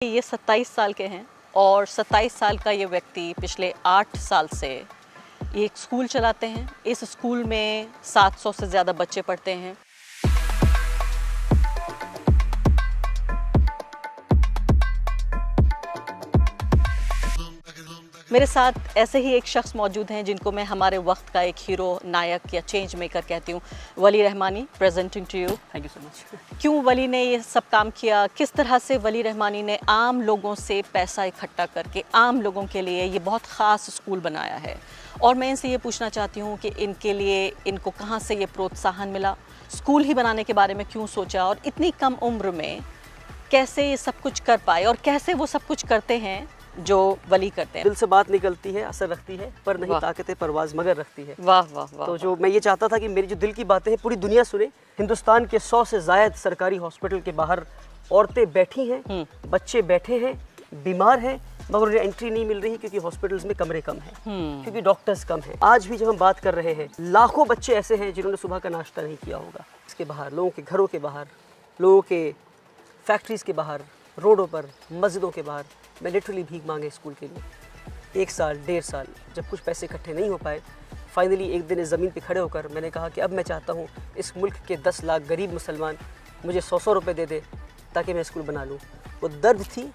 ये 27 साल के हैं और 27 साल का ये व्यक्ति पिछले 8 साल से ये एक स्कूल चलाते हैं। इस स्कूल में 700 से ज़्यादा बच्चे पढ़ते हैं। मेरे साथ ऐसे ही एक शख्स मौजूद हैं जिनको मैं हमारे वक्त का एक हीरो, नायक या चेंज मेकर कहती हूँ। Wali Rahmani, presenting to you. Thank you so much. क्यों वली ने ये सब काम किया, किस तरह से वली रहमानी ने आम लोगों से पैसा इकट्ठा करके आम लोगों के लिए ये बहुत ख़ास स्कूल बनाया है, और मैं इनसे ये पूछना चाहती हूँ कि इनके लिए इनको कहाँ से ये प्रोत्साहन मिला, स्कूल ही बनाने के बारे में क्यों सोचा, और इतनी कम उम्र में कैसे ये सब कुछ कर पाए, और कैसे वो सब कुछ करते हैं जो वली करते हैं। दिल से बात निकलती है, असर रखती है, पर नहीं ताकत परवाज़ मगर रखती है। वाह वाह वाह। तो जो मैं ये चाहता था कि मेरी जो दिल की बातें हैं पूरी दुनिया सुने। हिंदुस्तान के 100 से ज़ायद सरकारी हॉस्पिटल के बाहर औरतें बैठी हैं, बच्चे बैठे हैं, बीमार हैं, मगर उन्हें एंट्री नहीं मिल रही क्योंकि हॉस्पिटल्स में कमरे कम हैं, क्योंकि डॉक्टर्स कम हैं। आज भी जब हम बात कर रहे हैं, लाखों बच्चे ऐसे हैं जिन्होंने सुबह का नाश्ता नहीं किया होगा। इसके बाहर, लोगों के घरों के बाहर, लोगों के फैक्ट्रीज़ के बाहर, रोडों पर, मस्जिदों के बाहर मैं लिटरली भीख मांगे स्कूल के लिए। 1 साल, 1.5 साल जब कुछ पैसे इकट्ठे नहीं हो पाए, फाइनली एक दिन इस ज़मीन पे खड़े होकर मैंने कहा कि अब मैं चाहता हूँ इस मुल्क के 10 लाख गरीब मुसलमान मुझे 100 रुपये दे दे ताकि मैं स्कूल बना लूँ। वो दर्द थी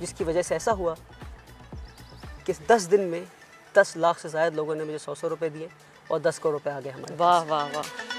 जिसकी वजह से ऐसा हुआ कि 10 दिन में 10 लाख से ज़्यादा लोगों ने मुझे 100 रुपये दिए और 10 करोड़ रुपये आ गए हमारे। वाह वाह वाह।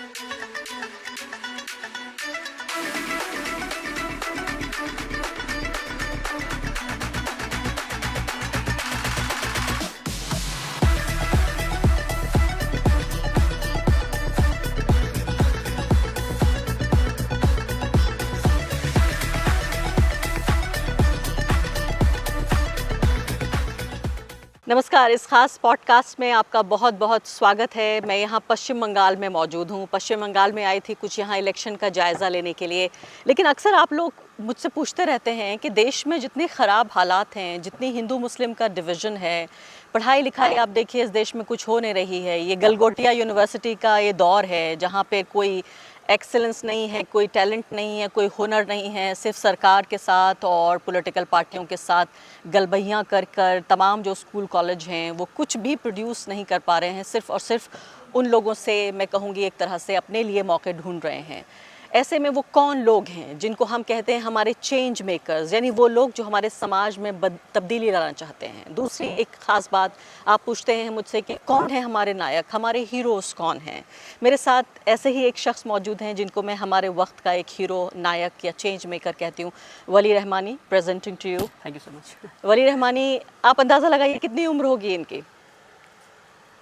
नमस्कार, इस खास पॉडकास्ट में आपका बहुत बहुत स्वागत है। मैं यहाँ पश्चिम बंगाल में मौजूद हूँ। पश्चिम बंगाल में आई थी कुछ यहाँ इलेक्शन का जायज़ा लेने के लिए, लेकिन अक्सर आप लोग मुझसे पूछते रहते हैं कि देश में जितने ख़राब हालात हैं, जितनी हिंदू मुस्लिम का डिवीज़न है, पढ़ाई लिखाई आप देखिए इस देश में कुछ हो नहीं रही है। ये गलगोटिया यूनिवर्सिटी का ये दौर है जहाँ पे कोई एक्सेलेंस नहीं है, कोई टैलेंट नहीं है, कोई हुनर नहीं है। सिर्फ सरकार के साथ और पॉलिटिकल पार्टियों के साथ गलबहियाँ कर कर तमाम जो स्कूल कॉलेज हैं वो कुछ भी प्रोड्यूस नहीं कर पा रहे हैं। सिर्फ और सिर्फ उन लोगों से, मैं कहूँगी एक तरह से, अपने लिए मौके ढूंढ रहे हैं। ऐसे में वो कौन लोग हैं जिनको हम कहते हैं हमारे चेंज मेकर्स, यानी वो लोग जो हमारे समाज में तब्दीली लाना चाहते हैं। दूसरी एक ख़ास बात, आप पूछते हैं मुझसे कि कौन है हमारे नायक, हमारे हीरोज़ कौन हैं। मेरे साथ ऐसे ही एक शख्स मौजूद हैं जिनको मैं हमारे वक्त का एक हीरो, नायक या चेंज मेकर कहती हूँ। Wali Rahmani, presenting to you. Thank you so much. Wali Rahmani, आप अंदाज़ा लगाइए कितनी उम्र होगी इनकी।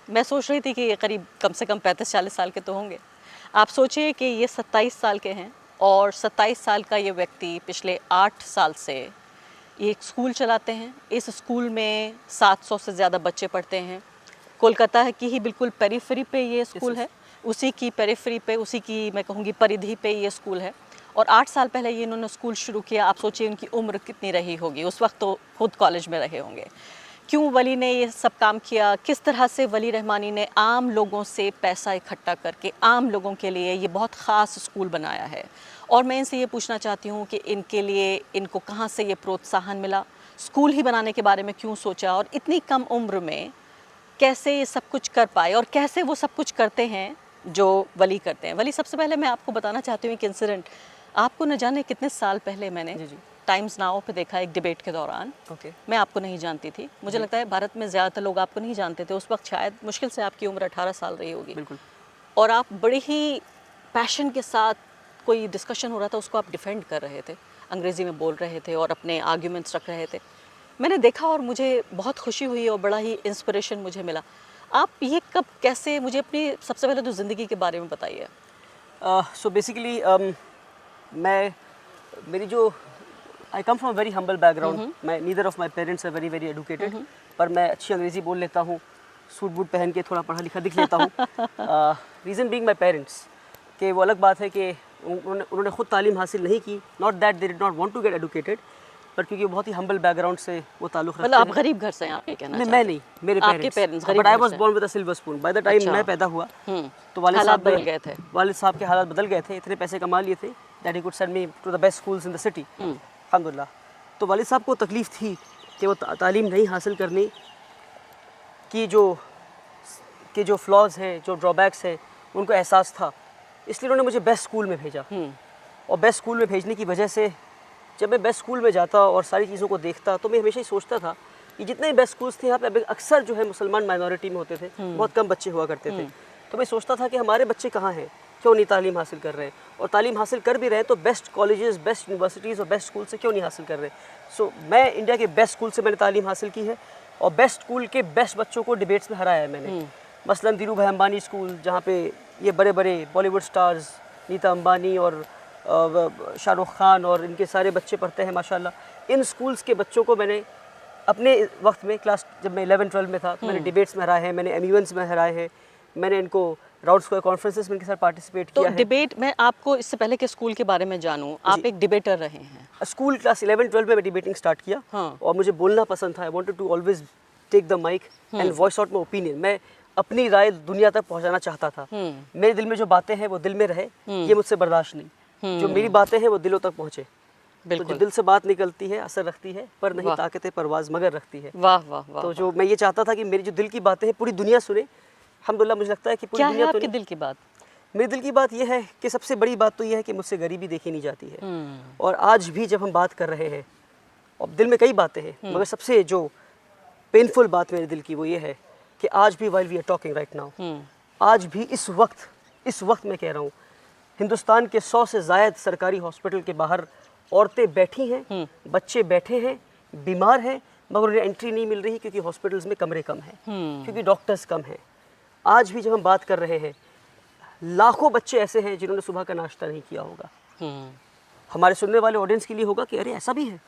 मैं सोच रही थी कि ये करीब कम से कम 35-40 साल के तो होंगे। आप सोचिए कि ये 27 साल के हैं और 27 साल का ये व्यक्ति पिछले 8 साल से ये एक स्कूल चलाते हैं। इस स्कूल में 700 से ज़्यादा बच्चे पढ़ते हैं। कोलकाता की ही बिल्कुल पेरिफेरी पे ये स्कूल है, उसी की पेरिफेरी पे, उसी की मैं कहूँगी परिधि पे ये स्कूल है। और 8 साल पहले ये इन्होंने स्कूल शुरू किया। आप सोचिए उनकी उम्र कितनी रही होगी, उस वक्त तो खुद कॉलेज में रहे होंगे। क्यों वली ने ये सब काम किया, किस तरह से वली रहमानी ने आम लोगों से पैसा इकट्ठा करके आम लोगों के लिए ये बहुत ख़ास स्कूल बनाया है, और मैं इनसे ये पूछना चाहती हूँ कि इनके लिए इनको कहाँ से ये प्रोत्साहन मिला, स्कूल ही बनाने के बारे में क्यों सोचा, और इतनी कम उम्र में कैसे ये सब कुछ कर पाए, और कैसे वो सब कुछ करते हैं जो वली करते हैं। वली, सबसे पहले मैं आपको बताना चाहती हूँ एक इंसिडेंट। आपको न जाने कितने साल पहले मैंने टाइम्स नाउ पे देखा एक डिबेट के दौरान। मैं आपको नहीं जानती थी, मुझे लगता है भारत में ज़्यादातर लोग आपको नहीं जानते थे। उस वक्त शायद मुश्किल से आपकी उम्र 18 साल रही होगी। बिल्कुल। और आप बड़े ही पैशन के साथ, कोई डिस्कशन हो रहा था उसको आप डिफेंड कर रहे थे, अंग्रेज़ी में बोल रहे थे और अपने आर्ग्यूमेंट्स रख रहे थे। मैंने देखा और मुझे बहुत खुशी हुई और बड़ा ही इंस्पिरेशन मुझे मिला। आप ये कब, कैसे, मुझे अपनी सबसे पहले तो ज़िंदगी के बारे में बताइए। सो बेसिकली मेरी जो I come from very humble background. मैं neither of my parents are very very educated, पर मैं अच्छी अंग्रेज़ी बोल लेता हूँ, सूट बूट पहन के थोड़ा पढ़ा लिखा दिख लेता हूँ। रीज़न बीइंग माई पेरेंट्स, कि वो अलग बात है कि उन्होंने खुद तालीम हासिल नहीं की, not that they did not want to get educated, पर क्योंकि वो बहुत ही हम्बल बैकग्राउंड से वो ताल्लुक़ रखते हैं। मतलब आप गरीब घर से, आप ये कहना चाहते हैं? मैं नहीं, मेरे parents, but I was born with a silver spoon. By the time मैं पैदा हुआ तो वालिद साहब बदल गए थे। वालिद साहब के हालात बदल गए थे, इतने पैसे कमा लिए थे that he could send me to the best schools in the city, अल्हम्दुलिल्लाह। तो वालिद साहब को तकलीफ़ थी कि वो तालीम नहीं हासिल करने की जो फ्लॉज हैं, जो ड्रॉबैक्स हैं, उनको एहसास था। इसलिए उन्होंने मुझे बेस्ट स्कूल में भेजा। और बेस्ट स्कूल में भेजने की वजह से जब मैं बेस्ट स्कूल में जाता और सारी चीज़ों को देखता तो मैं हमेशा ही सोचता था कि जितने भी बेस्ट स्कूल्स थे यहाँ पे अक्सर जो है मुसलमान माइनॉरिटी में होते थे, बहुत कम बच्चे हुआ करते थे। तो मैं सोचता था कि हमारे बच्चे कहाँ हैं, क्यों नहीं तालीम हासिल कर रहे हैं, और तालीम हासिल कर भी रहे हैं तो बेस्ट कॉलेजेस, बेस्ट यूनिवर्सिटीज़ और बेस्ट स्कूल से क्यों नहीं हासिल कर रहे। सो मैं इंडिया के बेस्ट स्कूल से मैंने तालीम हासिल की है और बेस्ट स्कूल के बेस्ट बच्चों को डिबेट्स में हराया है मैंने। मसलन धीरू भाई अंबानी स्कूल, जहाँ पे ये बड़े बड़े बॉलीवुड स्टार्स नीता अंबानी और शाहरुख खान और इनके सारे बच्चे पढ़ते हैं माशाल्लाह। इन स्कूल्स के बच्चों को मैंने अपने वक्त में क्लास जब मैं 11-12 में था तो मैंने डिबेट्स में हराए हैं, मैंने एमयूएंस में हराए हैं, मैंने इनको राउंड स्क्वायर कॉन्फ्रेंसेस में इनके साथ पार्टिसिपेट किया है। तो डिबेट में आपको इससे पहले के स्कूल के बारे में जानूं, आप एक डिबेटर रहे हैं। स्कूल क्लास 11-12 में मैं डिबेटिंग स्टार्ट किया। और मुझे बोलना पसंद था। I wanted to always take the mic and voice out my opinion. मैं अपनी राय दुनिया तक पहुंचाना चाहता था। मेरे दिल में जो बातें हैं वो दिल में रहे, ये मुझसे बर्दाश्त नहीं। जो मेरी बातें हैं वो दिलों तक पहुंचे। तो जो दिल से बात निकलती है असर रखती है, पर नहीं ताकते परवाज मगर रखती है। वाह वाह वाह। तो जो मैं ये चाहता था कि मेरी जो दिल की बातें हैं पूरी दुनिया सुने। अल्हम्दुलिल्लाह मुझे लगता है कि पूरी क्या दुनिया है तो आपके दिल की बात? मेरे दिल की बात यह है कि सबसे बड़ी बात तो यह है कि मुझसे गरीबी देखी नहीं जाती है। और आज भी जब हम बात कर रहे हैं, और दिल में कई बातें हैं, मगर सबसे जो पेनफुल बात मेरे दिल की वो ये है कि आज भी while we are talking right now, आज भी इस वक्त मैं कह रहा हूँ, हिंदुस्तान के 100 से ज़ायद सरकारी हॉस्पिटल के बाहर औरतें बैठी हैं, बच्चे बैठे हैं, बीमार हैं, मगर उन्हें एंट्री नहीं मिल रही क्योंकि हॉस्पिटल्स में कमरे कम हैं, क्योंकि डॉक्टर्स कम हैं। आज भी जब हम बात कर रहे हैं, लाखों बच्चे ऐसे हैं जिन्होंने सुबह का नाश्ता नहीं किया होगा। हमारे सुनने वाले ऑडियंस के लिए होगा कि अरे ऐसा भी है,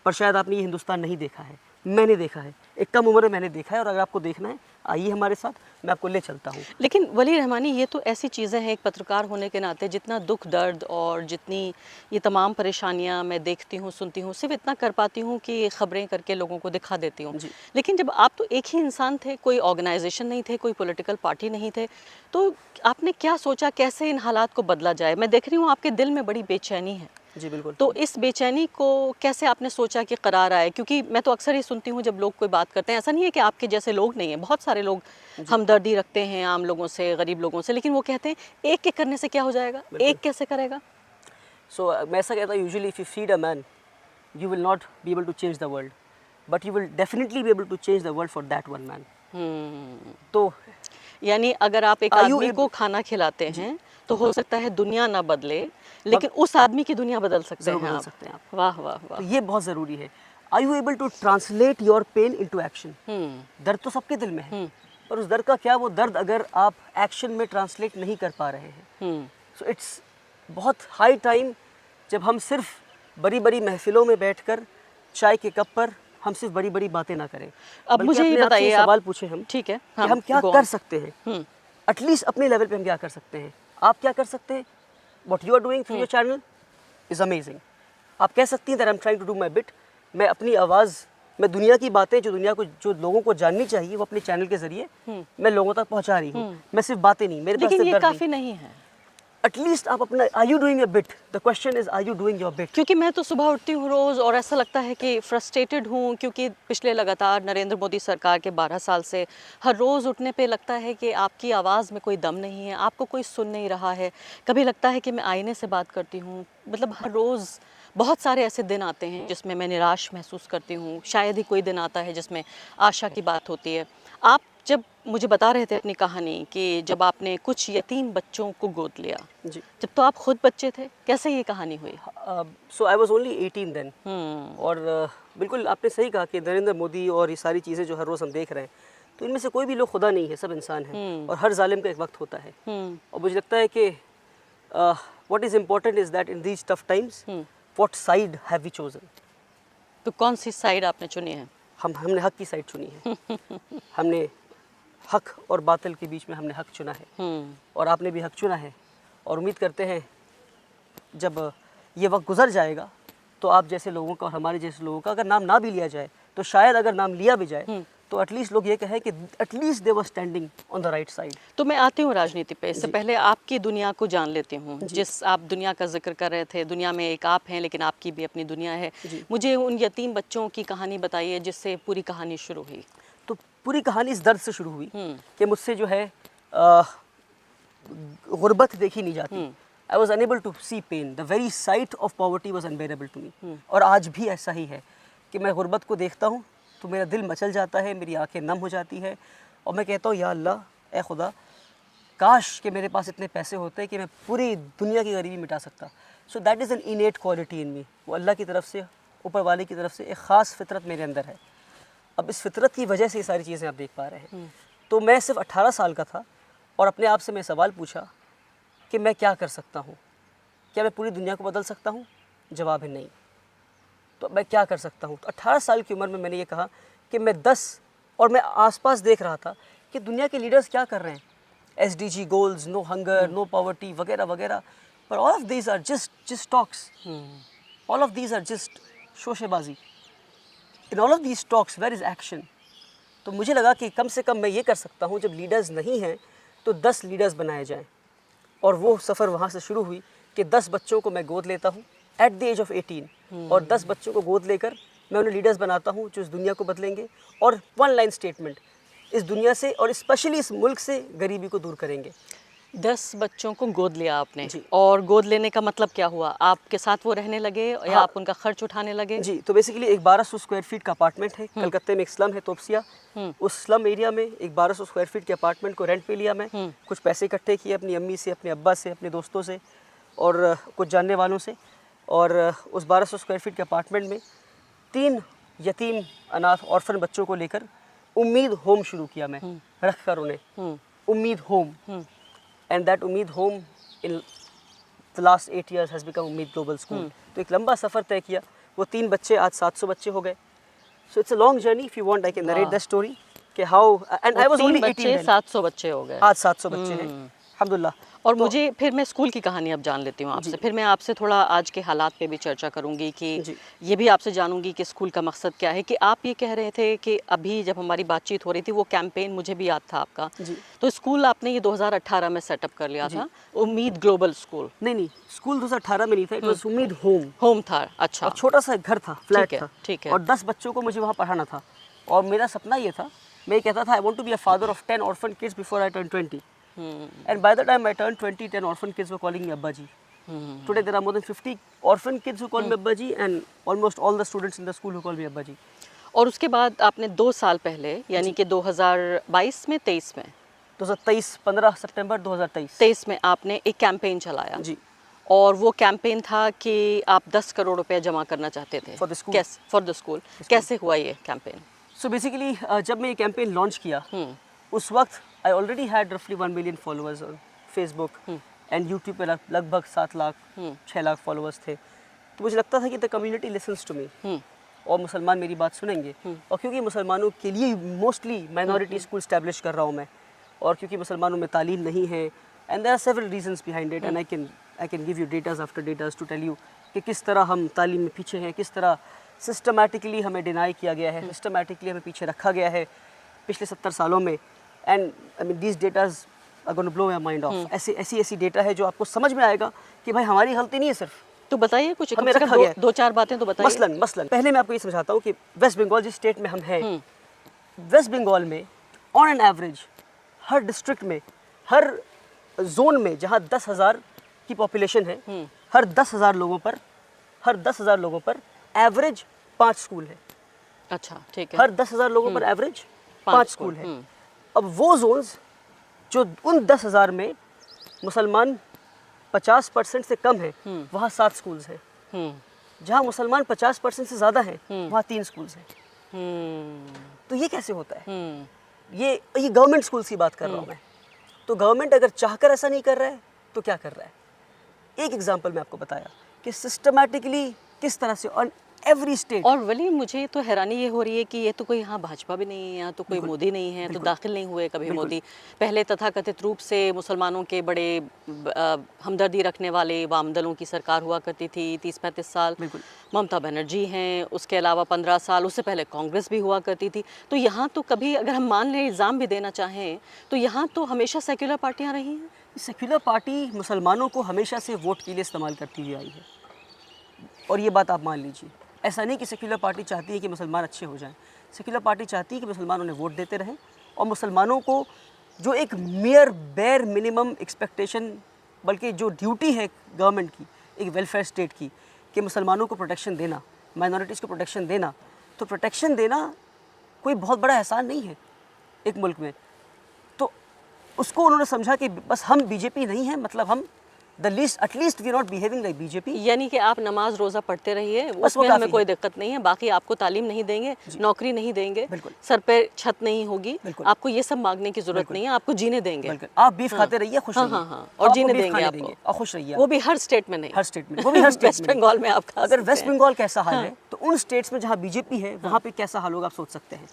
पर शायद आपने ये हिंदुस्तान नहीं देखा है। मैंने देखा है, एक कम उम्र में मैंने देखा है, और अगर आपको देखना है आइए हमारे साथ, मैं आपको ले चलता हूँ। लेकिन वली रहमानी, ये तो ऐसी चीज़ें हैं एक पत्रकार होने के नाते, जितना दुख दर्द और जितनी ये तमाम परेशानियाँ मैं देखती हूँ, सुनती हूँ, सिर्फ इतना कर पाती हूँ कि ख़बरें करके लोगों को दिखा देती हूँ। लेकिन जब आप तो एक ही इंसान थे, कोई ऑर्गेनाइजेशन नहीं थे, कोई पॉलिटिकल पार्टी नहीं थे, तो आपने क्या सोचा कैसे इन हालात को बदला जाए? मैं देख रही हूँ आपके दिल में बड़ी बेचैनी है। जी बिल्कुल। तो इस बेचैनी को कैसे आपने सोचा कि करार आए? क्योंकि मैं तो अक्सर ही सुनती हूँ जब लोग कोई बात करते हैं, ऐसा नहीं है कि आपके जैसे लोग नहीं हैं, बहुत सारे लोग हमदर्दी रखते हैं आम लोगों से, गरीब लोगों से, लेकिन वो कहते हैं एक एक करने से क्या हो जाएगा, एक कैसे करेगा? सो मैं ऐसा कहता हूँ, usually if you feed a man you will not be able to change the world, but you will definitely be able to change the world for that one man. तो यानी अगर आप एक आदमी को खाना खिलाते हैं तो हो सकता है दुनिया ना बदले, लेकिन उस आदमी की दुनिया बदल सकते हैं आप। वाह वाह वाह। तो ये बहुत ज़रूरी है। Are you able to translate your pain into action? दर्द तो सबके दिल में है, पर उस दर्द का क्या, वो दर्द अगर आप एक्शन में ट्रांसलेट नहीं कर पा रहे हैं, सो इट्स बहुत हाई टाइम जब हम सिर्फ बड़ी बड़ी महफिलों में बैठकर चाय के कप पर हम सिर्फ बड़ी बड़ी बातें ना करें। अब मुझे ये बताइए, सवाल पूछे हम, ठीक है, कि हम क्या कर सकते हैं, एटलीस्ट अपने लेवल पे हम क्या कर सकते हैं। आप क्या कर सकते हैं? What you are doing through your channel is amazing. आप कह सकती हैं that I'm trying to do my bit. मैं अपनी आवाज़, मैं दुनिया की बातें जो लोगों को जाननी चाहिए वो अपने चैनल के जरिए मैं लोगों तक पहुंचा रही हूँ। मैं सिर्फ बातें नहीं, मेरे पास लेकिन सिर्फ ये दर्द काफ़ी नहीं है। एटलीस्ट आप अपना, are you doing your bit? The question is, are you doing your bit? क्योंकि मैं तो सुबह उठती हूँ रोज़ और ऐसा लगता है कि फ्रस्ट्रेटेड हूँ, क्योंकि पिछले लगातार नरेंद्र मोदी सरकार के 12 साल से हर रोज़ उठने पे लगता है कि आपकी आवाज़ में कोई दम नहीं है, आपको कोई सुन नहीं रहा है। कभी लगता है कि मैं आईने से बात करती हूँ, मतलब हर रोज़ बहुत सारे ऐसे दिन आते हैं जिसमें मैं निराश महसूस करती हूँ, शायद ही कोई दिन आता है जिसमें आशा की बात होती है। आप जब मुझे बता रहे थे अपनी कहानी कि जब आपने कुछ यतीम बच्चों को गोद लिया, जी, जब तो आप खुद बच्चे थे, कैसे ये कहानी हुई? सो आई वाज ओनली 18 देन। और बिल्कुल आपने सही कहा कि नरेंद्र मोदी और ये सारी चीज़ें जो हर रोज़ हम देख रहे हैं, तो इनमें से कोई भी लोग खुदा नहीं है, सब इंसान हैं, और हर जालिम का एक वक्त होता है। और मुझे लगता है कि what is important is that in these tough times what side have we chosen. तो कौन सी साइड आपने चुनी है? हमने हक की साइड चुनी है। हमने हक और बातिल के बीच में हमने हक चुना है, और आपने भी हक चुना है। और उम्मीद करते हैं जब ये वक्त गुजर जाएगा तो आप जैसे लोगों का और हमारे जैसे लोगों का अगर नाम ना भी लिया जाए, तो शायद अगर नाम लिया भी जाए तो एटलीस्ट लोग ये कहें कि at least they were standing on the right side. तो मैं आती हूँ राजनीति पे, इससे पहले आपकी दुनिया को जान लेती हूँ। जिस आप दुनिया का जिक्र कर रहे थे, दुनिया में एक आप हैं लेकिन आपकी भी अपनी दुनिया है। मुझे उन यतीम बच्चों की कहानी बताइए जिससे पूरी कहानी शुरू हुई। तो पूरी कहानी इस दर्द से शुरू हुई कि मुझसे जो है गुर्बत देखी नहीं जाती। I was unable to see pain, the very sight of poverty was unbearable to me. और आज भी ऐसा ही है कि मैं गुर्बत को देखता हूँ तो मेरा दिल मचल जाता है, मेरी आंखें नम हो जाती है और मैं कहता हूँ या अल्लाह, ए खुदा, काश कि मेरे पास इतने पैसे होते कि मैं पूरी दुनिया की गरीबी मिटा सकता। So that is an innate quality in me. वो अल्लाह की तरफ से, ऊपर वाले की तरफ से एक ख़ास फितरत मेरे अंदर है। अब इस फितरत की वजह से ये सारी चीज़ें आप देख पा रहे हैं। तो मैं सिर्फ 18 साल का था और अपने आप से मैं सवाल पूछा कि मैं क्या कर सकता हूँ, क्या मैं पूरी दुनिया को बदल सकता हूँ? जवाब है नहीं। तो मैं क्या कर सकता हूँ? तो 18 साल की उम्र में मैंने ये कहा कि मैं 10, और मैं आसपास देख रहा था कि दुनिया के लीडर्स क्या कर रहे हैं, SDG goals, no hunger, no poverty वगैरह वगैरह, पर all of these are just talks, all of these are just शोशेबाजी। In all of these talks where is action? तो मुझे लगा कि कम से कम मैं ये कर सकता हूँ, जब लीडर्स नहीं हैं तो 10 लीडर्स बनाए जाएँ। और वो सफ़र वहाँ से शुरू हुई कि 10 बच्चों को मैं गोद लेता हूँ एट द एज ऑफ 18, और 10 बच्चों को गोद लेकर मैं उन्हें लीडर्स बनाता हूँ जो इस दुनिया को बदलेंगे और वन लाइन स्टेटमेंट, इस दुनिया से और स्पेशली इस मुल्क से गरीबी को दूर करेंगे। 10 बच्चों को गोद लिया आपने, और गोद लेने का मतलब क्या हुआ? आपके साथ वो रहने लगे या आप उनका खर्च उठाने लगे? जी, तो बेसिकली एक 1200 स्क्वायर फीट का अपार्टमेंट है कलकत्ते में, एक स्लम है तोपसिया। उस स्लम एरिया में एक 1200 स्क्वायर फीट के अपार्टमेंट को रेंट पे लिया मैं। कुछ पैसे इकट्ठे किए अपनी अम्मी से, अपने अब्बा से, अपने दोस्तों से और कुछ जानने वालों से, और उस 1200 स्क्वायर फीट के अपार्टमेंट में 3 यतीम अनाथ ऑर्फन बच्चों को लेकर उम्मीद होम शुरू किया मैं, रख कर उन्हें उम्मीद होम। एंड दैट उम्मीद home in the last 8 years has become उम्मीद ग्लोबल स्कूल। तो एक लंबा सफ़र तय किया। वो 3 बच्चे आज 700 बच्चे हो गए। So it's a long journey. If you want I can narrate the story कि हाउ, and I was only 18 then। 700 बच्चे हो गए। आज 700 बच्चे हैं अल्हम्दुलिल्लाह। और मुझे फिर मैं स्कूल की कहानी अब जान लेती हूँ आपसे, फिर मैं आपसे थोड़ा आज के हालात पे भी चर्चा करूँगी कि ये भी आपसे जानूँगी कि स्कूल का मकसद क्या है। कि आप ये कह रहे थे कि अभी जब हमारी बातचीत हो रही थी वो कैंपेन मुझे भी याद था आपका, तो स्कूल आपने ये 2018 में सेटअप कर लिया था, उम्मीद ग्लोबल स्कूल? नहीं, स्कूल 2018 में नहीं था, इट वाज उम्मीद होम था। अच्छा, और छोटा सा घर था, फ्लैट था, ठीक है। और 10 बच्चों को मुझे वहाँ पढ़ाना था। और मेरा सपना ये था, मैं कहता था I want to be a father of 10 orphan kids before I turn 20। And by the time I turned 20, 10 orphan kids were calling me Abba ji. Today there are more than 50 orphan kids who call me Abba ji, and almost all the students in the school who call me Abba ji. और उसके बाद आपने 2 साल पहले, यानी कि 2022 में 23 में 2023 15 सितंबर 2023 में आपने एक कैंपेन चलाया जी। और वो कैंपेन था कि आप 10 करोड़ रुपए जमा करना चाहते थे For the school. For the school. कैसे हुआ ये कैंपेन? सो बेसिकली जब मैं ये कैंपेन लॉन्च किया उस वक्त आई ऑलरेडी हैड रफली 1 million followers on Facebook and YouTube पे लगभग 7 लाख 6 लाख फॉलोअर्स थे। तो मुझे लगता था कि the community listens to me, और मुसलमान मेरी बात सुनेंगे। और क्योंकि मुसलमानों के लिए मोस्टली माइनॉरिटी स्कूल स्टैब्लिश कर रहा हूँ मैं, और क्योंकि मुसलमानों में तालीम नहीं है, and there are several reasons behind it, and I can give you datas after datas to tell you कि किस तरह हम तालीम में पीछे हैं, किस तरह सिस्टमैटिकली हमें डिनाई किया गया है, सिस्टमैटिकली हमें पीछे रखा गया है पिछले 70 सालों में। And I mean these datas are gonna blow your mind off. ऐसी डेटा है जो आपको समझ में आएगा कि भाई हमारी गलती नहीं है सिर्फ। तो बताइए कुछ, हमें रखा गया है। 2-4 बातें तो बताइए। मसलन पहले मैं आपको ये समझाता हूँ कि वेस्ट बंगाल जिस स्टेट में हम हैं, वेस्ट बंगाल में on an average her district में, हर जोन में जहाँ 10,000 की पॉपुलेशन है, हर 10,000 लोगों पर एवरेज 5 स्कूल है। अच्छा, ठीक है। हर 10,000 लोगों पर एवरेज 5 स्कूल है। अब वो जोन्स जो उन 10,000 में मुसलमान 50% से कम है, वहाँ 7 स्कूल्स हैं। जहाँ मुसलमान 50% से ज़्यादा हैं, वहाँ 3 स्कूल्स हैं। तो ये कैसे होता है? ये गवर्नमेंट स्कूल्स की बात कर रहा हूँ मैं। तो गवर्नमेंट अगर चाहकर ऐसा नहीं कर रहा है तो क्या कर रहा है? एक एग्जांपल मैं आपको बताया कि सिस्टमैटिकली किस तरह से, और एवरी स्टेट। और वली मुझे तो हैरानी ये हो रही है कि ये तो कोई यहाँ भाजपा भी नहीं है, यहाँ तो कोई मोदी नहीं है, तो दाखिल नहीं हुए कभी मोदी। पहले तथाकथित रूप से मुसलमानों के बड़े हमदर्दी रखने वाले वाम दलों की सरकार हुआ करती थी 30-35 साल, ममता बनर्जी हैं, उसके अलावा 15 साल, उससे पहले कांग्रेस भी हुआ करती थी। तो यहाँ तो कभी अगर हम मान लें, इल्ज़ाम भी देना चाहें, तो यहाँ तो हमेशा सेक्युलर पार्टियाँ रही हैं। सेक्युलर पार्टी मुसलमानों को हमेशा से वोट के लिए इस्तेमाल करती हुई आई है, और ये बात आप मान लीजिए। ऐसा नहीं कि सेक्युलर पार्टी चाहती है कि मुसलमान अच्छे हो जाएं। सेक्युलर पार्टी चाहती है कि मुसलमान उन्हें वोट देते रहें, और मुसलमानों को जो एक बेर मिनिमम एक्सपेक्टेशन, बल्कि जो ड्यूटी है गवर्नमेंट की, एक वेलफेयर स्टेट की, कि मुसलमानों को प्रोटेक्शन देना, माइनॉरिटीज़ को प्रोटेक्शन देना, तो प्रोटेक्शन देना कोई बहुत बड़ा एहसान नहीं है एक मुल्क में। तो उसको उन्होंने समझा कि बस हम बीजेपी नहीं हैं, मतलब हम at least we not behaving like BJP. यानी कि आप नमाज रोज़ा पढ़ते रहिए, उसमें हमें कोई दिक्कत नहीं है, बाकी आपको तालीम नहीं देंगे, नौकरी नहीं देंगे, सर पे छत नहीं होगी, आपको ये सब मांगने की जरूरत नहीं है, आपको जीने देंगे। आप बीफ खाते रहिए, खुश रहिए। हाँ, और जीने देंगे आपको, और खुश रहिए। वो भी हर स्टेट में नहीं, हर स्टेट में, वो भी हर स्टेट वेस्ट बंगाल में आप अगर वेस्ट बंगाल कैसा हाल है, तो उन स्टेट्स में जहाँ बीजेपी है वहाँ पे कैसा हाल होगा आप सोच सकते हैं।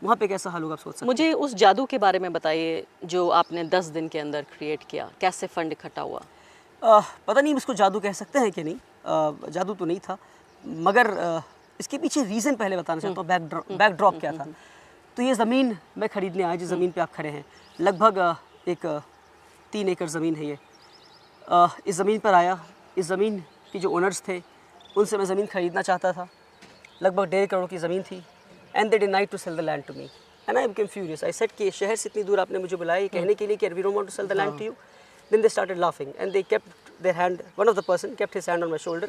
वहाँ पे कैसा हाल होगा आप सोच सकते हैं। मुझे उस जादू के बारे में बताइए जो आपने 10 दिन के अंदर क्रिएट किया, कैसे फंड इकट्ठा हुआ? पता नहीं इसको जादू कह सकते हैं कि नहीं, जादू तो नहीं था, मगर इसके पीछे रीज़न पहले बताना चाहता हूँ। बैकड्रॉप क्या था। तो ये ज़मीन मैं ख़रीदने आया, जिस ज़मीन पे आप खड़े हैं, लगभग एक 3 एकड़ ज़मीन है ये। इस ज़मीन पर आया, इस ज़मीन की जो ओनर्स थे उनसे मैं ज़मीन ख़रीदना चाहता था। लगभग 1.5 करोड़ की ज़मीन थी, and they denied to sell the land to me, and I became furious. I said कि शहर से इतनी दूर आपने मुझे बुलाया कहने के लिए कि we don't want to sell the land to you. Then they started laughing and they kept their hand, one of the person kept his hand on my shoulder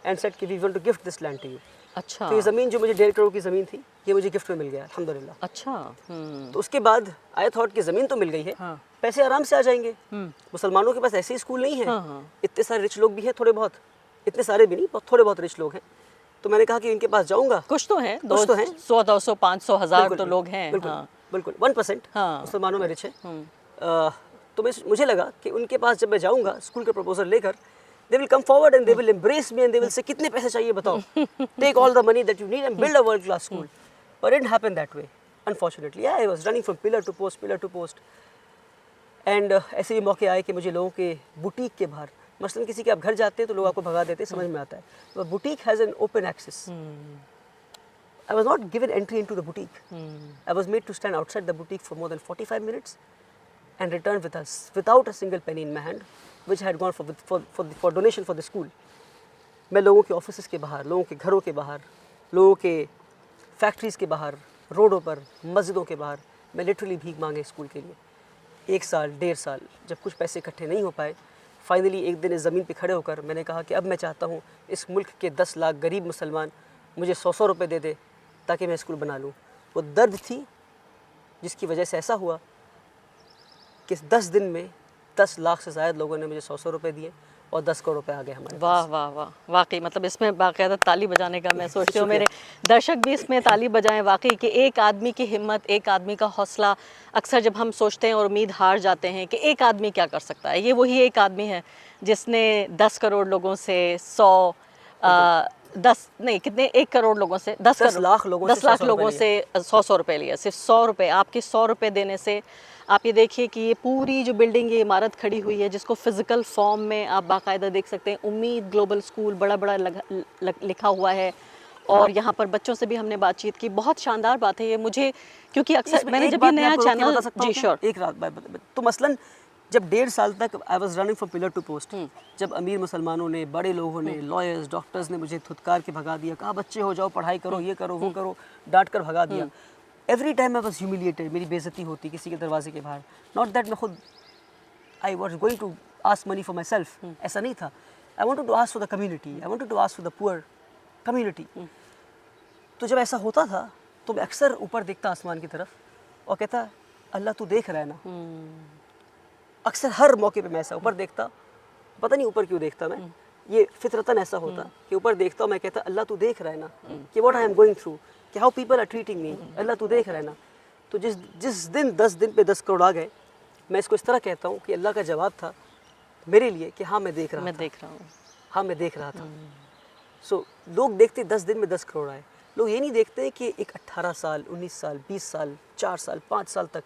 and said कि we want to gift this land to you। अच्छा। तो ये ज़मीन जो मुझे 1.5 करोड़ की ज़मीन थी, ये मुझे गिफ्ट में मिल गया, अल्हम्दुलिल्लाह। अच्छा। तो उसके बाद आई थॉट कि ज़मीन तो मिल गई है, पैसे आराम से आ जाएंगे। मुसलमानों के पास ऐसे ही स्कूल नहीं है, इतने सारे रिच लोग भी हैं, थोड़े बहुत, इतने सारे भी नहीं, थोड़े बहुत रिच लोग हैं। तो मैंने कहा कि इनके पास जाऊँगा, कुछ तो हैं, 100, 200, 500, 1000 तो लोग हैं। बिल्कुल 1% मुसलमानों में रिच है। तो मुझे लगा कि उनके पास जब मैं जाऊंगा स्कूल का प्रपोजल लेकर, they will come forward and they will embrace me and they will say कितने पैसे चाहिए बताओ, take all the money that you need and build a world class school. But it happened that way unfortunately. I was running from pillar to post एंड ऐसे भी मौके आए कि मुझे लोगों के बुटीक के बाहर, मसलन किसी के आप घर जाते हैं तो लोग आपको भगा देते हैं, समझ में आता है, तो boutique has an open access. I was not given entry into the boutique. I was made to stand outside the boutique for more than 45 minutes and return with us without a single penny in my hand, which I had gone for donation for the school। मैं लोगों के offices के बाहर, लोगों के घरों के बाहर, लोगों के फैक्ट्रीज़ के बाहर, रोडों पर, मस्जिदों के बाहर, मैं लिटरली भीख मांगे स्कूल के लिए। 1 साल 1.5 साल जब कुछ पैसे इकट्ठे नहीं हो पाए, फाइनली एक दिन इस ज़मीन पे खड़े होकर मैंने कहा कि अब मैं चाहता हूँ इस मुल्क के 10 लाख गरीब मुसलमान मुझे 100 रुपये दे दे ताकि मैं स्कूल बना लूँ। वो दर्द थी जिसकी वजह से ऐसा हुआ कि 10 दिन में 10 लाख से ज़्यादा लोगों ने मुझे 100 रुपये दिए और 10 करोड़ रुपए आ गए हमारे। वाह वाह वाह, वाकई मतलब इसमें बाकायदा ताली बजाने का मैं सोचती हूँ, मेरे दर्शक भी इसमें ताली बजाएं वाकई कि एक आदमी की हिम्मत, एक आदमी का हौसला। अक्सर जब हम सोचते हैं और उम्मीद हार जाते हैं कि एक आदमी क्या कर सकता है, ये वही एक आदमी है जिसने 10 करोड़ लोगों से 10 नहीं कितने 1 करोड़ लोगों से 10 लाख लोगों से 100 रुपये लिया। सिर्फ 100 रुपये, आपके 100 रुपये देने से आप ये देखिए कि ये पूरी जो बिल्डिंग, ये इमारत खड़ी हुई है जिसको फिज़िकल फॉर्म में आप बाकायदा देख सकते हैं, उम्मीद ग्लोबल स्कूल बड़ा बड़ा लिखा हुआ है। और यहाँ पर बच्चों से भी हमने बातचीत की, बहुत शानदार बात है ये मुझे, क्योंकि अक्सर मैंने जब ये नया चैनल जी श्योर एक रात तो मसलन जब 1.5 साल तक I was running from pillar to post, जब अमीर मुसलमानों ने, बड़े लोगों ने, लॉयर्स, डॉक्टर्स ने मुझे धुतकार के भगा दिया, कहा बच्चे हो जाओ, पढ़ाई करो, ये करो, वो करो, डांट कर भगा दिया। Every time I was humiliated, मेरी बेइज्जती होती किसी के दरवाजे के बाहर। नॉट दैट मैं खुद I was going to ask money for myself, ऐसा नहीं था। I wanted to ask for the community, I wanted to ask for the poor community. तो जब ऐसा होता था तो मैं अक्सर ऊपर देखता आसमान की तरफ और कहता अल्लाह तू देख रहा है ना। अक्सर हर मौके पे मैं ऐसा ऊपर देखता, पता नहीं ऊपर क्यों देखता मैं, ये फितरतन ऐसा होता कि ऊपर देखता हूँ, मैं कहता अल्लाह तू देख रहा है ना कि what I am going through, कि how people are treating me, Allah तू देख रहा है ना। तो जिस दिन 10 दिन पे 10 करोड़ आ गए, मैं इसको इस तरह कहता हूँ कि अल्लाह का जवाब था मेरे लिए कि हाँ मैं देख रहा हूँ, देख रहा हूँ, हाँ मैं देख रहा था। सो लोग देखते 10 दिन में 10 करोड़ आए, लोग ये नहीं देखते कि एक 18 साल, 19 साल, 20 साल, 4 साल, 5 साल तक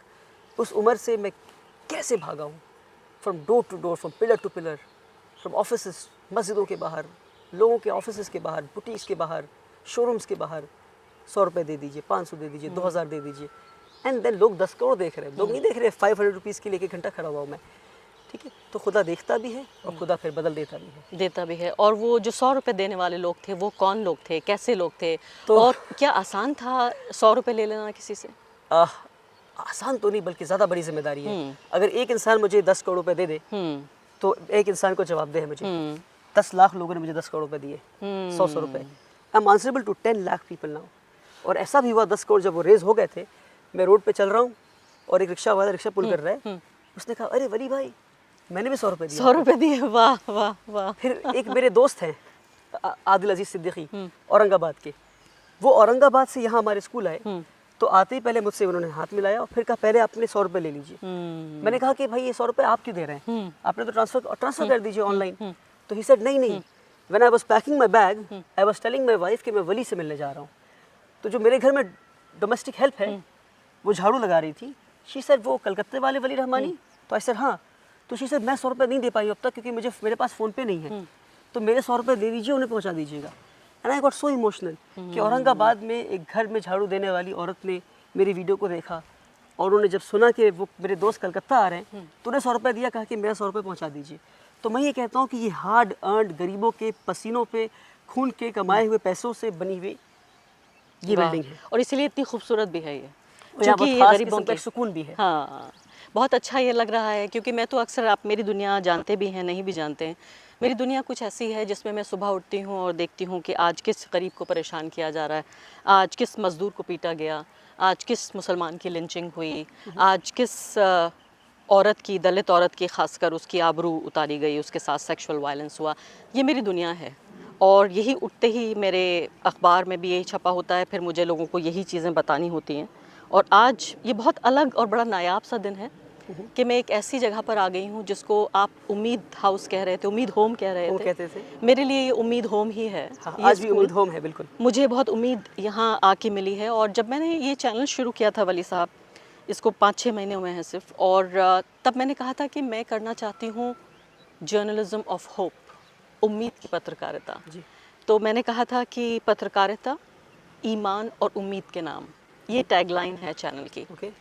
उस उम्र से मैं कैसे भागा हूँ, from door to door, from pillar to pillar, from office, मस्जिदों के बाहर, लोगों के ऑफिस के बाहर, बुटीक्स के बाहर, शोरूम्स के बाहर, 100 रुपये दे दीजिए, 500 दे दीजिए, 2000 दे दीजिए, एंड देन लोग 10 करोड़ देख रहे हैं। लोग नहीं देख रहे 500 रुपीज़ के लिए 1 घंटा खड़ा हुआ हूँ मैं, ठीक है। तो खुदा देखता भी है और खुदा फिर बदल देता भी है। और वो जो 100 रुपये देने वाले लोग थे, वो कौन लोग थे, कैसे लोग थे, तो और क्या आसान था 100 रुपये ले लेना किसी से? आसान तो नहीं, बल्कि ज़्यादा बड़ी जिम्मेदारी है। अगर एक इंसान मुझे 10 करोड़ रुपए दे दे तो एक इंसान को जवाब दे है मुझे। 10 लाख लोगों ने मुझे 10 करोड़ रुपए दिए, 100 रुपए। I am answerable to 10 lakh people now. और ऐसा भी हुआ 10 करोड़ जब वो रेज हो गए थे, मैं रोड पे चल रहा हूँ और एक रिक्शा वाला रिक्शा पुल कर रहा है, उसने कहा अरे वली भाई मैंने भी 100 रुपए दिए। 100 रुपये दिए, वाह वाह वाह। फिर एक मेरे दोस्त हैं आदिल अजीज सिद्दीकी, औरंगाबाद के, वो औरंगाबाद से यहाँ हमारे स्कूल आए, तो आते ही पहले मुझसे उन्होंने हाथ मिलाया और फिर कहा पहले आपने 100 रुपये ले लीजिए। मैंने कहा कि भाई ये 100 रुपये आप क्यों दे रहे हैं, आपने तो ट्रांसफर कर दीजिए ऑनलाइन। तो ही सेड नहीं, when I was packing my bag I was telling my wife कि मैं वली से मिलने जा रहा हूँ। तो जो मेरे घर में डोमेस्टिक हेल्प है वो झाड़ू लगा रही थी, शी सेड वो कलकत्ते वाले वली रहमानी। तो आई सेड हाँ। तो शी सेड मैं 100 रुपये नहीं दे पाई अब तक क्योंकि मेरे पास फ़ोन पे नहीं है, तो मेरे 100 रुपये दे दीजिए, उन्हें पहुँचा दीजिएगा। And I got so emotional कि औरंगाबाद में एक घर में झाड़ू देने वाली औरत ने मेरी वीडियो को देखा और उन्होंने जब सुना कि वो मेरे दोस्त कलकत्ता आ रहे हैं तो उन्हें 100 रुपये दिया, कहा कि मेरा 100 रुपये पहुँचा दीजिए। तो मैं ये कहता हूँ कि ये हार्ड अर्नड गरीबों के पसीनों पे खून के कमाए हुए पैसों से बनी हुई ये बिल्डिंग है, और इसीलिए इतनी खूबसूरत भी है ये, क्योंकि ये गरीबों का सुकून भी है। हाँ, बहुत अच्छा ये लग रहा है, क्योंकि मैं तो अक्सर, आप मेरी दुनिया जानते भी हैं नहीं भी जानते हैं, मेरी दुनिया कुछ ऐसी है जिसमें मैं सुबह उठती हूँ और देखती हूँ कि आज किस गरीब को परेशान किया जा रहा है, आज किस मज़दूर को पीटा गया, आज किस मुसलमान की लिंचिंग हुई, आज किस औरत की, दलित औरत की ख़ासकर उसकी आबरू उतारी गई, उसके साथ सेक्सुअल वायलेंस हुआ। ये मेरी दुनिया है और यही उठते ही मेरे अखबार में भी यही छपा होता है, फिर मुझे लोगों को यही चीज़ें बतानी होती हैं। और आज ये बहुत अलग और बड़ा नायाब सा दिन है कि मैं एक ऐसी जगह पर आ गई हूँ जिसको आप उम्मीद हाउस कह रहे थे, उम्मीद होम कह रहे थे। कहते थे। मेरे लिए ये उम्मीद होम ही है। हाँ, आज भी उम्मीद होम है, बिल्कुल। मुझे बहुत उम्मीद यहाँ आके मिली है। और जब मैंने ये चैनल शुरू किया था वली साहब, इसको 5-6 महीने हुए हैं सिर्फ, और तब मैंने कहा था कि मैं करना चाहती हूँ जर्नलिज्म ऑफ होप, उम्मीद की पत्रकारिता। तो मैंने कहा था कि पत्रकारिता, ईमान और उम्मीद के नाम, ये टैगलाइन है चैनल की।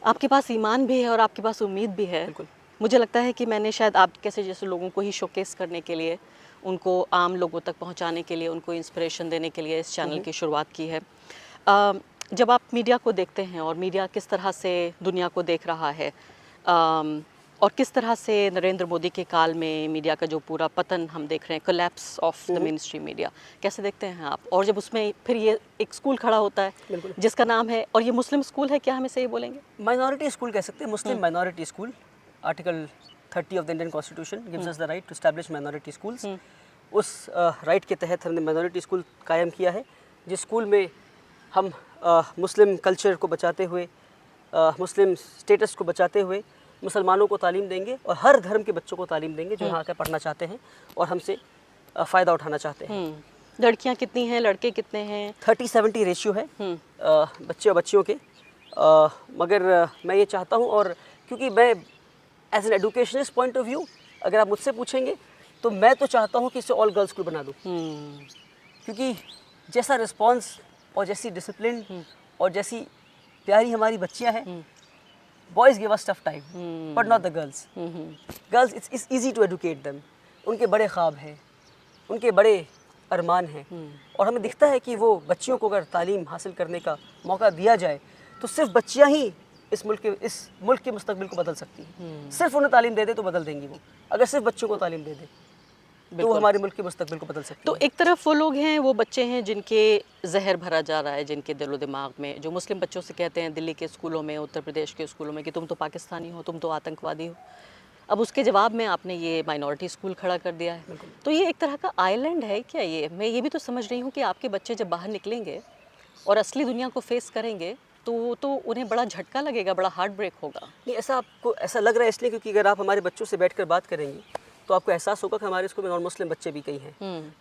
आपके पास ईमान भी है और आपके पास उम्मीद भी है। मुझे लगता है कि मैंने शायद आप कैसे जैसे लोगों को ही शोकेस करने के लिए, उनको आम लोगों तक पहुंचाने के लिए, उनको इंस्पिरेशन देने के लिए इस चैनल की शुरुआत की है। जब आप मीडिया को देखते हैं और मीडिया किस तरह से दुनिया को देख रहा है, और किस तरह से नरेंद्र मोदी के काल में मीडिया का जो पूरा पतन हम देख रहे हैं, collapse of the main stream media, कैसे देखते हैं आप? और जब उसमें फिर ये एक स्कूल खड़ा होता है जिसका नाम है, और ये मुस्लिम स्कूल है, क्या हम इसे ये बोलेंगे? माइनॉरिटी स्कूल कह सकते हैं, Muslim minority school. Article 30 of the Indian constitution gives us the right to establish minority schools. उस राइट के तहत हमने माइनॉरिटी स्कूल कायम किया है, जिस स्कूल में हम मुस्लिम कल्चर को बचाते हुए, मुस्लिम स्टेटस को बचाते हुए मुसलमानों को तालीम देंगे और हर धर्म के बच्चों को तालीम देंगे जो यहाँ आकर पढ़ना चाहते हैं और हमसे फ़ायदा उठाना चाहते हैं। लड़कियाँ कितनी हैं, लड़के कितने हैं? 30-70 रेशियो है बच्चे और बच्चियों के। मगर मैं ये चाहता हूँ, और क्योंकि मैं as an educationist point of view अगर आप मुझसे पूछेंगे तो मैं तो चाहता हूँ कि इसे ऑल गर्ल्स स्कूल बना दूँ, क्योंकि जैसा रिस्पॉन्स और जैसी डिसिप्लिन और जैसी प्यारी हमारी बच्चियाँ हैं, boys give us tough time, but not the girls. Girls, it's easy to educate them. उनके बड़े ख्वाब हैं, उनके बड़े अरमान हैं, और हमें दिखता है कि वो बच्चियों को अगर तालीम हासिल करने का मौका दिया जाए तो सिर्फ बच्चियाँ ही इस मुल्क के मुस्तकबिल को बदल सकती हैं। सिर्फ उन्हें तालीम दे दे तो बदल देंगी वो, अगर सिर्फ बच्चों को तालीम दे दे तो वो हमारे मुल्क के मुस्तकबिल को बदल सकती है। तो एक तरफ वो लोग हैं, वो बच्चे हैं जिनके जहर भरा जा रहा है, जिनके दिलो दिमाग में, जो मुस्लिम बच्चों से कहते हैं दिल्ली के स्कूलों में, उत्तर प्रदेश के स्कूलों में कि तुम तो पाकिस्तानी हो, तुम तो आतंकवादी हो। अब उसके जवाब में आपने ये माइनॉरिटी स्कूल खड़ा कर दिया है। तो ये एक तरह का आइलैंड है क्या? ये मैं ये भी तो समझ रही हूँ कि आपके बच्चे जब बाहर निकलेंगे और असली दुनिया को फेस करेंगे तो उन्हें बड़ा झटका लगेगा, बड़ा हार्ट ब्रेक होगा। नहीं, ऐसा आपको ऐसा लग रहा है इसलिए क्योंकि अगर आप हमारे बच्चों से बैठकर बात करेंगे तो तो आपको एहसास होगा कि हमारे स्कूल में नॉन मुस्लिम बच्चे भी कई हैं।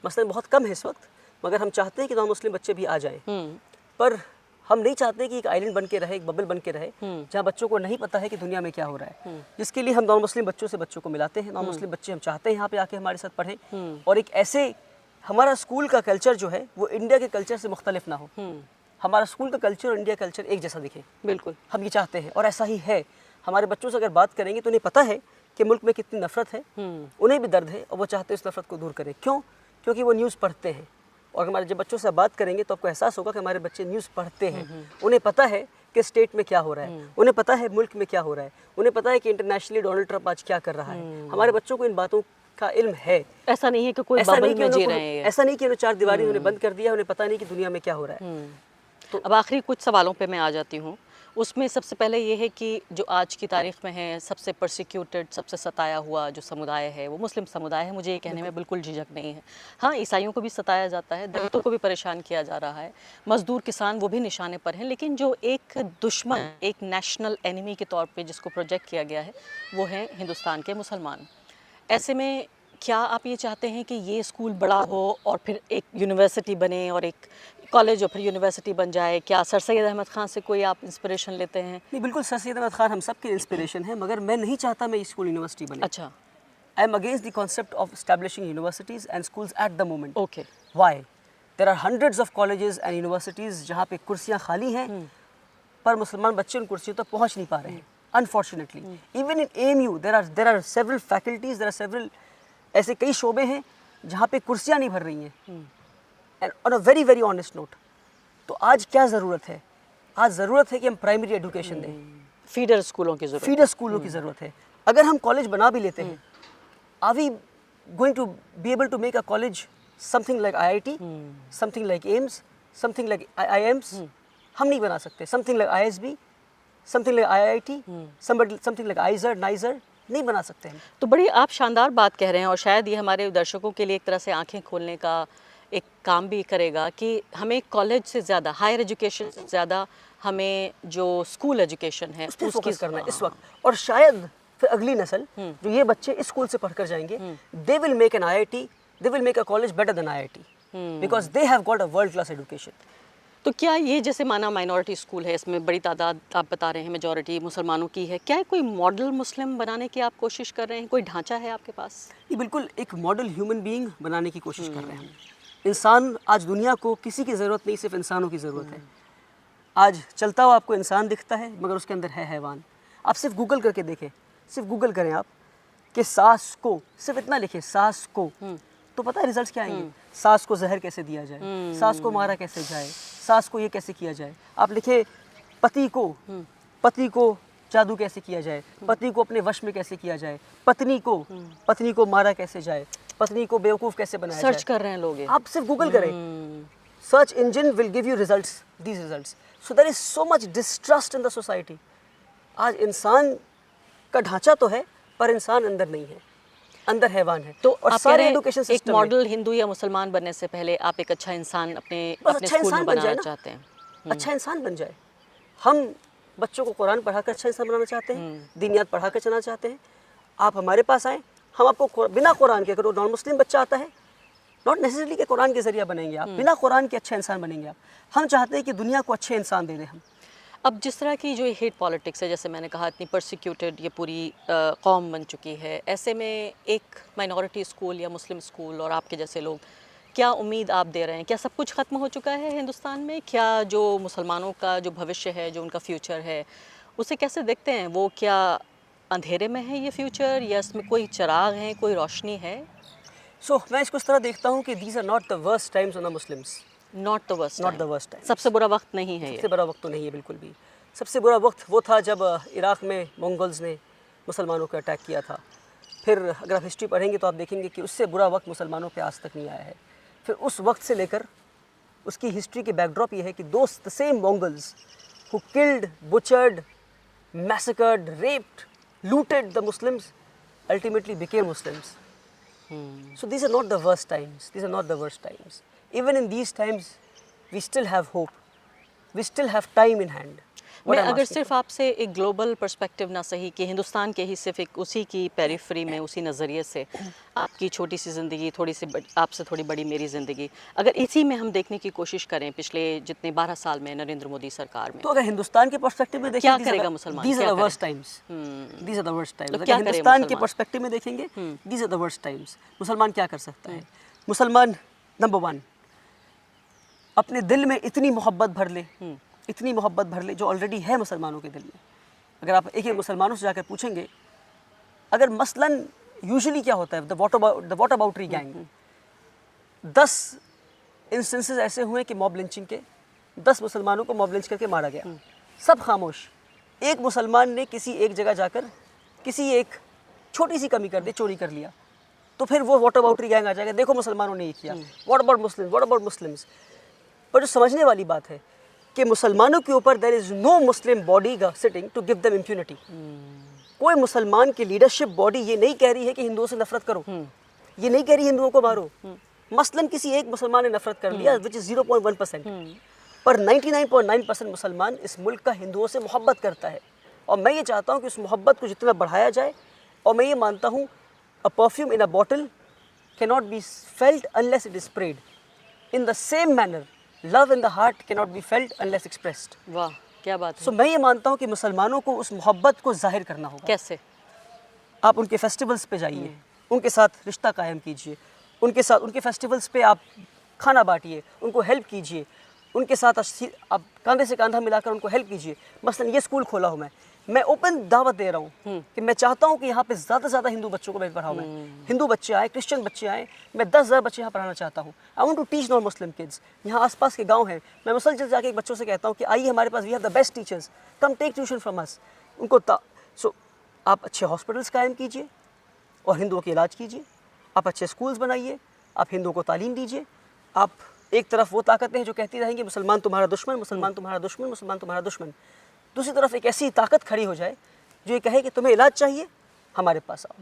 मसलन बहुत कम है इस वक्त, मगर हम चाहते हैं कि नॉन मुस्लिम बच्चे भी आ जाएं। पर हम नहीं चाहते कि एक आइलैंड बन के रहे, एक बबल बन के रहे, जहाँ बच्चों को नहीं पता है कि दुनिया में क्या हो रहा है। जिसके लिए हम नॉन मुस्लिम बच्चों से बच्चों को मिलाते हैं। नॉन मुस्लिम बच्चे हम चाहते हैं यहाँ पे आके हमारे साथ पढ़ें, और एक ऐसे हमारा स्कूल का कल्चर जो है वो इंडिया के कल्चर से मुख्तलिफ ना हो। हमारा स्कूल का कल्चर और इंडिया कल्चर एक जैसा दिखे। बिल्कुल, हम ये चाहते हैं, और ऐसा ही है। हमारे बच्चों से अगर बात करेंगे तो उन्हें पता है कि मुल्क में कितनी नफरत है, उन्हें भी दर्द है, और वो चाहते हैं उस नफरत को दूर करें। क्यों? क्योंकि वो न्यूज़ पढ़ते हैं। और हमारे जब बच्चों से बात करेंगे तो आपको एहसास होगा कि हमारे बच्चे न्यूज़ पढ़ते हैं। उन्हें पता है कि स्टेट में क्या हो रहा है, उन्हें पता है मुल्क में क्या हो रहा है, उन्हें पता है कि इंटरनेशनली डोनाल्ड ट्रंप आज क्या कर रहा है। हमारे बच्चों को इन बातों का इल्म है। ऐसा नहीं है कि कोई बबल में जी रहे हैं। ऐसा नहीं कि उन्हें चार दीवारी उन्हें बंद कर दिया, उन्हें पता नहीं कि दुनिया में क्या हो रहा है। तो अब आखिरी कुछ सवालों पे मैं आ जाती हूँ। उसमें सबसे पहले ये है कि जो आज की तारीख में है सबसे परसिक्यूटेड, सबसे सताया हुआ जो समुदाय है वो मुस्लिम समुदाय है। मुझे ये कहने में बिल्कुल झिझक नहीं है। हाँ, ईसाइयों को भी सताया जाता है, दलितों को भी परेशान किया जा रहा है, मजदूर किसान वो भी निशाने पर हैं, लेकिन जो एक दुश्मन, एक नेशनल एनिमी के तौर पे जिसको प्रोजेक्ट किया गया है वो है हिंदुस्तान के मुसलमान। ऐसे में क्या आप ये चाहते हैं कि ये स्कूल बड़ा हो और फिर एक यूनिवर्सिटी बने और एक कॉलेज और फिर यूनिवर्सिटी बन जाए? क्या सर सैयद अहमद ख़ान से कोई आप इंस्पिरेशन लेते हैं? नहीं, बिल्कुल सर सैयद अहमद ख़ान हम सब के इंस्पिरेशन है, मगर मैं नहीं चाहता मैं स्कूल यूनिवर्सिटी बने। अच्छा। I am against the concept of establishing universities and schools at the moment. Okay. Why? There are hundreds of colleges and universities जहाँ पे कुर्सियाँ खाली हैं, पर मुसलमान बच्चे उन कुर्सियों तक पहुँच नहीं पा रहे हैं। Unfortunately even in AMU there are several faculties, there are several ऐसे कई शोबे हैं जहाँ पे कुर्सियाँ नहीं भर रही हैं। And on a very very honest note, तो आज क्या ज़रूरत है? आज ज़रूरत है कि हम प्राइमरी एजुकेशन दें। फीडर स्कूलों की ज़रूरत, फीडर स्कूलों की ज़रूरत है। अगर हम कॉलेज बना भी लेते हैं, are we going to be able to make a college something like IIT, something like AIIMS, something like IIMs? हम नहीं बना सकते। Something like ISB, something like IIT, something like IISER, NISER नहीं बना सकते हम। तो बड़ी आप शानदार बात कह रहे हैं, और शायद ये हमारे दर्शकों के लिए एक तरह से आंखें खोलने का एक काम भी करेगा कि हमें कॉलेज से ज़्यादा, हायर एजुकेशन से ज़्यादा हमें जो स्कूल एजुकेशन है उस पर फोकस करना है इस वक्त। और शायद फिर अगली नस्ल जो ये बच्चे इस स्कूल से पढ़कर जाएंगे, they will make an IIT, they will make a college better than IIT, because they have got a world class education. तो क्या ये जैसे माना माइनॉरिटी स्कूल है, इसमें बड़ी तादाद आप बता रहे हैं मेजॉरिटी मुसलमानों की है, क्या कोई मॉडल मुस्लिम बनाने की आप कोशिश कर रहे हैं? कोई ढांचा है आपके पास? ये बिल्कुल एक मॉडल ह्यूमन बीइंग बनाने की कोशिश कर रहे हैं हम। इंसान, आज दुनिया को किसी की ज़रूरत नहीं, सिर्फ इंसानों की ज़रूरत है। आज चलता हुआ आपको इंसान दिखता है, मगर उसके अंदर है हैवान। आप सिर्फ गूगल करके देखें, सिर्फ गूगल करें आप कि सास को, सिर्फ इतना लिखें सास को, तो पता है रिजल्ट्स क्या आएंगे? सास को जहर कैसे दिया जाए, सास को मारा कैसे जाए, सास को ये कैसे किया जाए। आप लिखे पति को जादू कैसे किया जाए, पति को अपने वश में कैसे किया जाए, पत्नी को मारा कैसे जाए, पत्नी को बेवकूफ़ कैसे बनाया जाए। सर्च कर रहे हैं लोग ये। आप सिर्फ गूगल करें, search engine will give you results, these results. So there is so much distrust in the society. आज इंसान का ढांचा तो है, पर इंसान अंदर नहीं है, अंदर हैवान है। तो और आप सारे एजुकेशन सिस्टम एक मॉडल हिंदू या मुसलमान बनने से पहले आप एक अच्छा इंसान अपने स्कूल में बनाना चाहते हैं। अच्छा इंसान बन जाए। हम बच्चों को कुरान पढ़ाकर अच्छा इंसान बनाना चाहते हैं, दीनियात पढ़ाकर चलाना चाहते हैं। आप हमारे पास आएँ, हम आपको बिना कुरान के, अगर नॉन मुस्लिम बच्चा आता है, नॉट नेसेसरली कि कुरान के ज़रिए बनेंगे आप, बिना कुरान के अच्छा इंसान बनेंगे आप। हम चाहते हैं कि दुनिया को अच्छे इंसान दे दें हम। अब जिस तरह की जो हेट पॉलिटिक्स है, जैसे मैंने कहा, इतनी परसिक्यूटेड ये पूरी कौम बन चुकी है, ऐसे में एक माइनॉरिटी स्कूल या मुस्लिम स्कूल और आपके जैसे लोग, क्या उम्मीद आप दे रहे हैं? क्या सब कुछ ख़त्म हो चुका है हिंदुस्तान में? क्या जो मुसलमानों का जो भविष्य है, जो उनका फ्यूचर है, उसे कैसे देखते हैं? वो क्या अंधेरे में है ये फ्यूचर, या इसमें कोई चिराग है, कोई रोशनी है? मैं इसको इस तरह देखता हूँ कि these are not the worst times on the Muslims. Not the worst time. सबसे बुरा वक्त नहीं है ये। सबसे बुरा वक्त तो नहीं है बिल्कुल भी। सबसे बुरा वक्त वो था जब इराक़ में मंगोल्स ने मुसलमानों को अटैक किया था। फिर अगर आप हिस्ट्री पढ़ेंगे तो आप देखेंगे कि उससे बुरा वक्त मुसलमानों पे आज तक नहीं आया है। फिर उस वक्त से लेकर उसकी हिस्ट्री की बैकड्रॉप ये है कि the same Mongols who killed, butchered, massacred, raped, looted the Muslims ultimately became Muslims. So these are not the worst times. These are not the worst times. Even in these times, we still have hope. We still have time in hand. What मैं I'm अगर asking सिर्फ आपसे एक global perspective ना सही कि हिंदुस्तान के ही सिर्फ एक उसी की पेरिफेरी में उसी नज़रिए से आपकी छोटी सी ज़िंदगी थोड़ी सी आपसे थोड़ी बड़ी मेरी ज़िंदगी, अगर इसी में हम देखने की कोशिश करें पिछले जितने 12 साल में नरेंद्र मोदी सरकार में, तो अगर हिंदुस्तान के पर्सपेक्टिव में देखें, क्या करेगा मुसलमान? दीज आर क्या द वर्स्ट करे? Times, these are the worst times. तो अगर क्या करे हिंदुस्तान के मुसलमान? पर्सपेक्टिव में देखेंगे, these are the worst times. मुसलमान क्या कर सकता है? मुसलमान नंबर 1 अपने दिल में इतनी मोहब्बत भर ले, इतनी मोहब्बत भर ले जो ऑलरेडी है मुसलमानों के दिल में। अगर आप एक मुसलमानों से जाकर पूछेंगे, अगर मसलन यूजुअली क्या होता है, द वॉट अबाउटरी गैंग, 10 इंस्टेंसेस ऐसे हुए कि मॉब लिंचिंग के, 10 मुसलमानों को मॉब लिंच करके मारा गया, सब खामोश। एक मुसलमान ने किसी एक जगह जाकर किसी एक छोटी सी कमी कर दी, चोरी कर लिया, तो फिर वो वॉट अबाउटरी गैंग आ जाएगा, देखो मुसलमानों ने ये किया, what about Muslims, what about Muslims. पर जो समझने वाली बात है कि मुसलमानों के ऊपर there is no Muslim body sitting to give them impunity. कोई मुसलमान की लीडरशिप बॉडी ये नहीं कह रही है कि हिंदुओं से नफरत करो, ये नहीं कह रही हिंदुओं को मारो। मसलन किसी एक मुसलमान ने नफरत कर लिया, विच इज 0.1%, पर 99.9% मुसलमान इस मुल्क का हिंदुओं से मोहब्बत करता है। और मैं ये चाहता हूँ कि उस मोहब्बत को जितना बढ़ाया जाए, और मैं ये मानता हूँ अ perfume in a bottle cannot be felt unless it is spread. In the same manner love in the heart cannot be felt unless expressed. वाह क्या बात है। सो मैं ये मानता हूँ कि मुसलमानों को उस मोहब्बत को जाहिर करना होगा। कैसे? आप उनके फेस्टिवल्स पे जाइए, उनके साथ रिश्ता कायम कीजिए, उनके साथ उनके फेस्टिवल्स पे आप खाना बांटिए, उनको हेल्प कीजिए, उनके साथ आप कंधे से कंधा मिलाकर उनको हेल्प कीजिए। मसलन ये स्कूल खोला हूँ मैं ओपन दावत दे रहा हूँ कि मैं चाहता हूँ कि यहाँ पे ज़्यादा से ज़्यादा हिंदू बच्चों को मैं पढ़ाऊँ। मैं हिंदू बच्चे आए, क्रिश्चियन बच्चे आए, मैं 10,000 बच्चे यहाँ पढ़ाना चाहता हूँ। I want to teach non Muslim kids. यहाँ आसपास के गांव हैं, मैं मुसलसल जाके एक बच्चों से कहता हूँ कि आइए हमारे पास, we have the best teachers, come take tuition from us. उनको सो आप अच्छे हॉस्पिटल्स कायम कीजिए और हिंदुओं के इलाज कीजिए, आप अच्छे स्कूल्स बनाइए, आप हिंदुओं को तालीम दीजिए। आप एक तरफ वो ताकतें हैं जो कहती रहेंगी मुसलमान तुम्हारा दुश्मन, मुसलमान तुम्हारा दुश्मन, मुसलमान तुम्हारा दुश्मन। दूसरी तरफ एक ऐसी ताकत खड़ी हो जाए जो ये कहे कि तुम्हें इलाज चाहिए, हमारे पास आओ,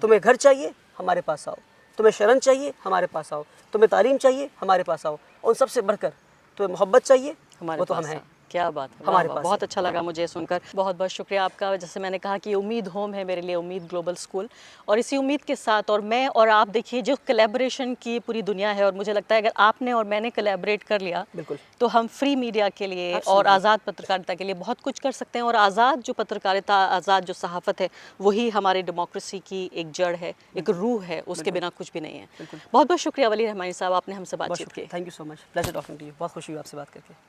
तुम्हें घर चाहिए, हमारे पास आओ, तुम्हें शरण चाहिए, हमारे पास आओ, तुम्हें तालीम चाहिए, हमारे पास आओ, और सबसे बढ़कर तुम्हें मोहब्बत चाहिए, वो तो हम हैं। क्या बात है, हमारे वाह, पास बहुत अच्छा लगा मुझे सुनकर। बहुत बहुत शुक्रिया आपका। जैसे मैंने कहा कि उम्मीद होम है मेरे लिए, उम्मीद ग्लोबल स्कूल, और इसी उम्मीद के साथ और मैं और आप देखिए जो कोलैबोरेशन की पूरी दुनिया है, और मुझे लगता है अगर आपने और मैंने कोलैबोरेट कर लिया बिल्कुल, तो हम फ्री मीडिया के लिए और आज़ाद पत्रकारिता के लिए बहुत कुछ कर सकते हैं। और आज़ाद जो पत्रकारिता, आज़ाद जो सहाफ़त है, वही हमारी डेमोक्रेसी की एक जड़ है, एक रूह है, उसके बिना कुछ भी नहीं है। बहुत बहुत शुक्रिया वली रहमानी साहब, आपने हमसे बातचीत की। Thank you so much, pleasure talking to you. बहुत खुशी हुई आपसे बात करके।